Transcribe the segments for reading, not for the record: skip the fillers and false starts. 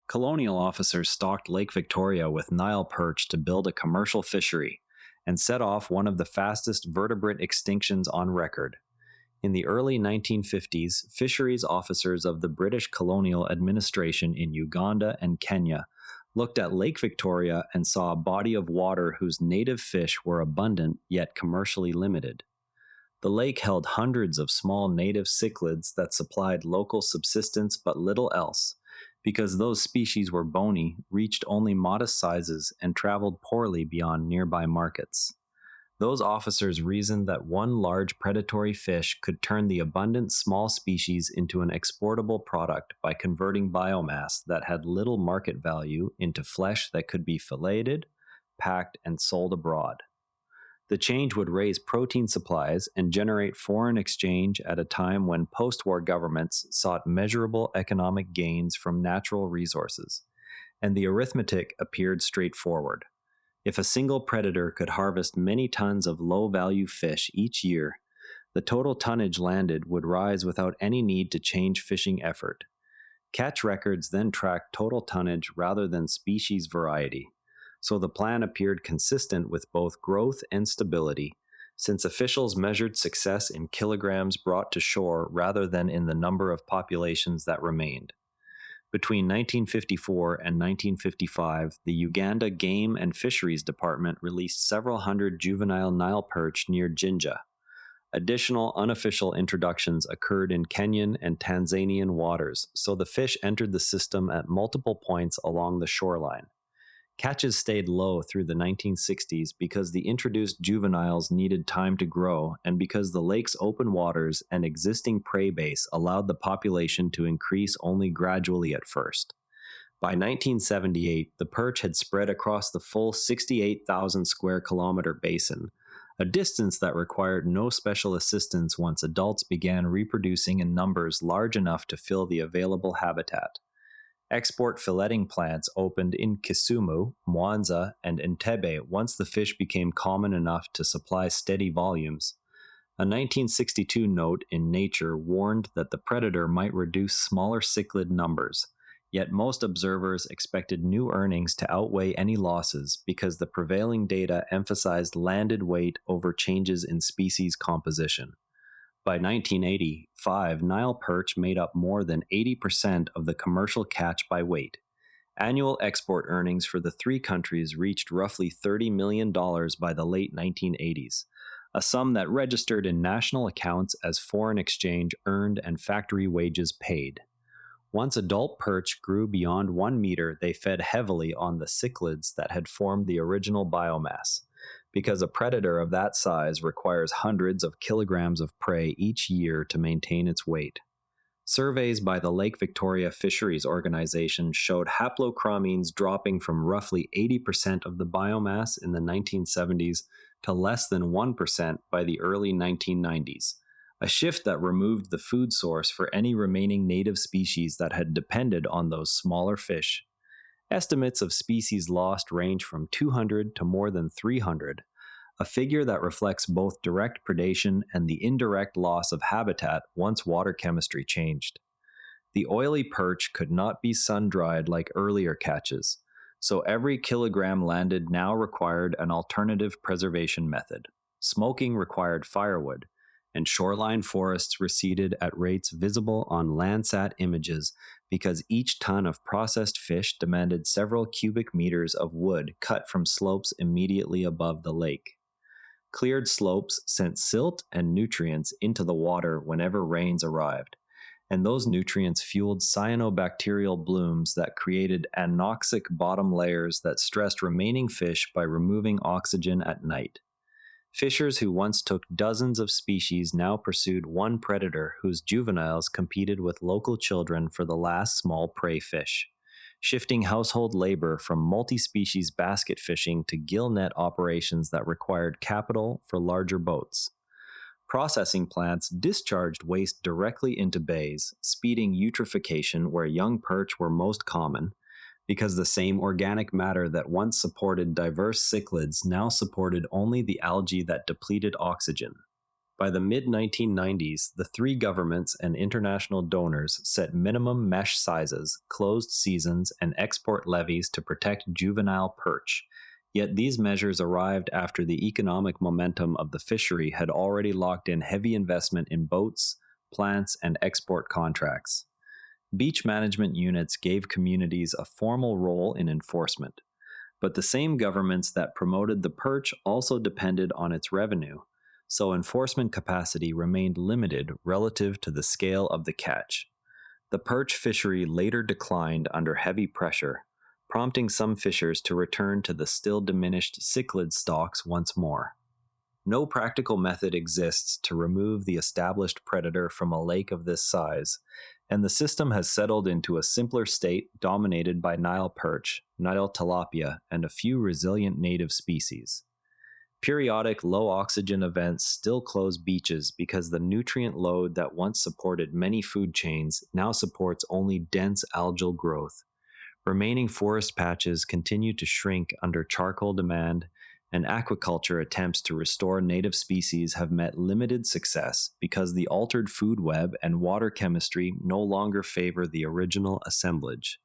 Colonial officers stocked Lake Victoria with Nile perch to build a commercial fishery and set off one of the fastest vertebrate extinctions on record. In the early 1950s, fisheries officers of the British colonial administration in Uganda and Kenya looked at Lake Victoria and saw a body of water whose native fish were abundant yet commercially limited. The lake held hundreds of small native cichlids that supplied local subsistence but little else, because those species were bony, reached only modest sizes, and traveled poorly beyond nearby markets. Those officers reasoned that one large predatory fish could turn the abundant small species into an exportable product by converting biomass that had little market value into flesh that could be filleted, packed, and sold abroad. The change would raise protein supplies and generate foreign exchange at a time when post-war governments sought measurable economic gains from natural resources, and the arithmetic appeared straightforward. If a single predator could harvest many tons of low-value fish each year, the total tonnage landed would rise without any need to change fishing effort. Catch records then tracked total tonnage rather than species variety, so the plan appeared consistent with both growth and stability, since officials measured success in kilograms brought to shore rather than in the number of populations that remained. Between 1954 and 1955, the Uganda Game and Fisheries Department released several hundred juvenile Nile perch near Jinja. Additional unofficial introductions occurred in Kenyan and Tanzanian waters, so the fish entered the system at multiple points along the shoreline. Catches stayed low through the 1960s because the introduced juveniles needed time to grow and because the lake's open waters and existing prey base allowed the population to increase only gradually at first. By 1978, the perch had spread across the full 68,000 square kilometer basin, a distance that required no special assistance once adults began reproducing in numbers large enough to fill the available habitat. Export filleting plants opened in Kisumu, Mwanza, and Entebbe once the fish became common enough to supply steady volumes. A 1962 note in Nature warned that the predator might reduce smaller cichlid numbers, yet most observers expected new earnings to outweigh any losses because the prevailing data emphasized landed weight over changes in species composition. By 1985, Nile perch made up more than 80% of the commercial catch by weight. Annual export earnings for the three countries reached roughly $30 million by the late 1980s, a sum that registered in national accounts as foreign exchange earned and factory wages paid. Once adult perch grew beyond 1 meter, they fed heavily on the cichlids that had formed the original biomass, because a predator of that size requires hundreds of kilograms of prey each year to maintain its weight. Surveys by the Lake Victoria Fisheries Organization showed haplochromines dropping from roughly 80% of the biomass in the 1970s to less than 1% by the early 1990s, a shift that removed the food source for any remaining native species that had depended on those smaller fish. Estimates of species lost range from 200 to more than 300, a figure that reflects both direct predation and the indirect loss of habitat once water chemistry changed. The oily perch could not be sun-dried like earlier catches, so every kilogram landed now required an alternative preservation method. Smoking required firewood, and shoreline forests receded at rates visible on Landsat images because each ton of processed fish demanded several cubic meters of wood cut from slopes immediately above the lake. Cleared slopes sent silt and nutrients into the water whenever rains arrived, and those nutrients fueled cyanobacterial blooms that created anoxic bottom layers that stressed remaining fish by removing oxygen at night. Fishers who once took dozens of species now pursued one predator whose juveniles competed with local children for the last small prey fish, shifting household labor from multi-species basket fishing to gill net operations that required capital for larger boats. Processing plants discharged waste directly into bays, speeding eutrophication where young perch were most common, because the same organic matter that once supported diverse cichlids now supported only the algae that depleted oxygen. By the mid 1990s, the three governments and international donors set minimum mesh sizes, closed seasons, and export levies to protect juvenile perch. Yet these measures arrived after the economic momentum of the fishery had already locked in heavy investment in boats, plants, and export contracts. Beach management units gave communities a formal role in enforcement, but the same governments that promoted the perch also depended on its revenue, so enforcement capacity remained limited relative to the scale of the catch. The perch fishery later declined under heavy pressure, prompting some fishers to return to the still diminished cichlid stocks once more. No practical method exists to remove the established predator from a lake of this size, and the system has settled into a simpler state dominated by Nile perch, Nile tilapia, and a few resilient native species. Periodic low-oxygen events still close beaches because the nutrient load that once supported many food chains now supports only dense algal growth. Remaining forest patches continue to shrink under charcoal demand, and aquaculture attempts to restore native species have met limited success because the altered food web and water chemistry no longer favor the original assemblage.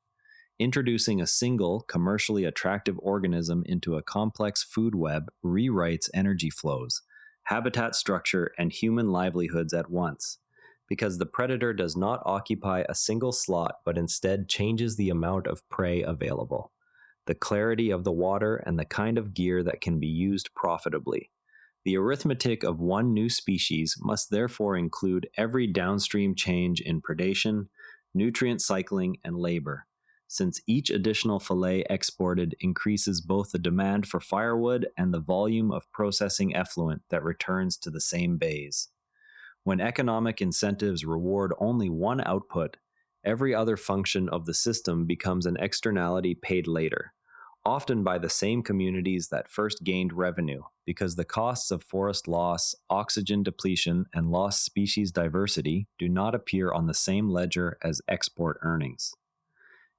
Introducing a single, commercially attractive organism into a complex food web rewrites energy flows, habitat structure, and human livelihoods at once, because the predator does not occupy a single slot but instead changes the amount of prey available, the clarity of the water, and the kind of gear that can be used profitably. The arithmetic of one new species must therefore include every downstream change in predation, nutrient cycling, and labor, since each additional fillet exported increases both the demand for firewood and the volume of processing effluent that returns to the same bays. When economic incentives reward only one output, every other function of the system becomes an externality paid later, often by the same communities that first gained revenue, because the costs of forest loss, oxygen depletion, and lost species diversity do not appear on the same ledger as export earnings.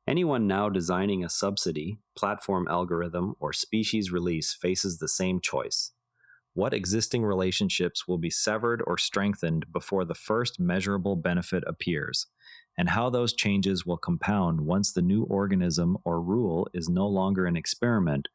Anyone now designing a subsidy, platform algorithm, or species release faces the same choice. What existing relationships will be severed or strengthened before the first measurable benefit appears, and how those changes will compound once the new organism or rule is no longer an experiment,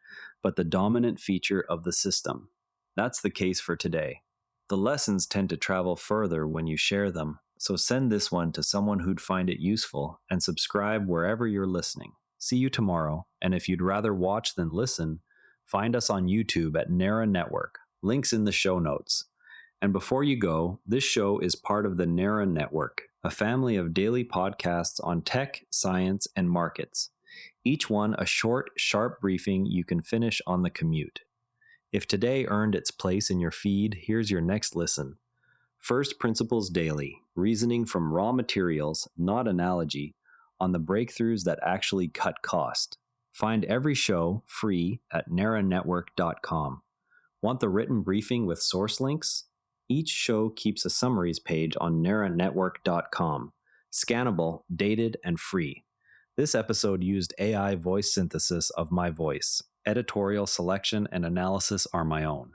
but the dominant feature of the system. That's the case for today. The lessons tend to travel further when you share them, so send this one to someone who'd find it useful and subscribe wherever you're listening. See you tomorrow, and if you'd rather watch than listen, find us on YouTube at Nara Network. Links in the show notes. And before you go, this show is part of the Nara Network, a family of daily podcasts on tech, science, and markets. Each one a short, sharp briefing you can finish on the commute. If today earned its place in your feed, here's your next listen. First Principles Daily, reasoning from raw materials, not analogy, on the breakthroughs that actually cut cost. Find every show free at naranetwork.com. Want the written briefing with source links? Each show keeps a summaries page on naranetwork.com. Scannable, dated, and free. This episode used AI voice synthesis of my voice. Editorial selection and analysis are my own.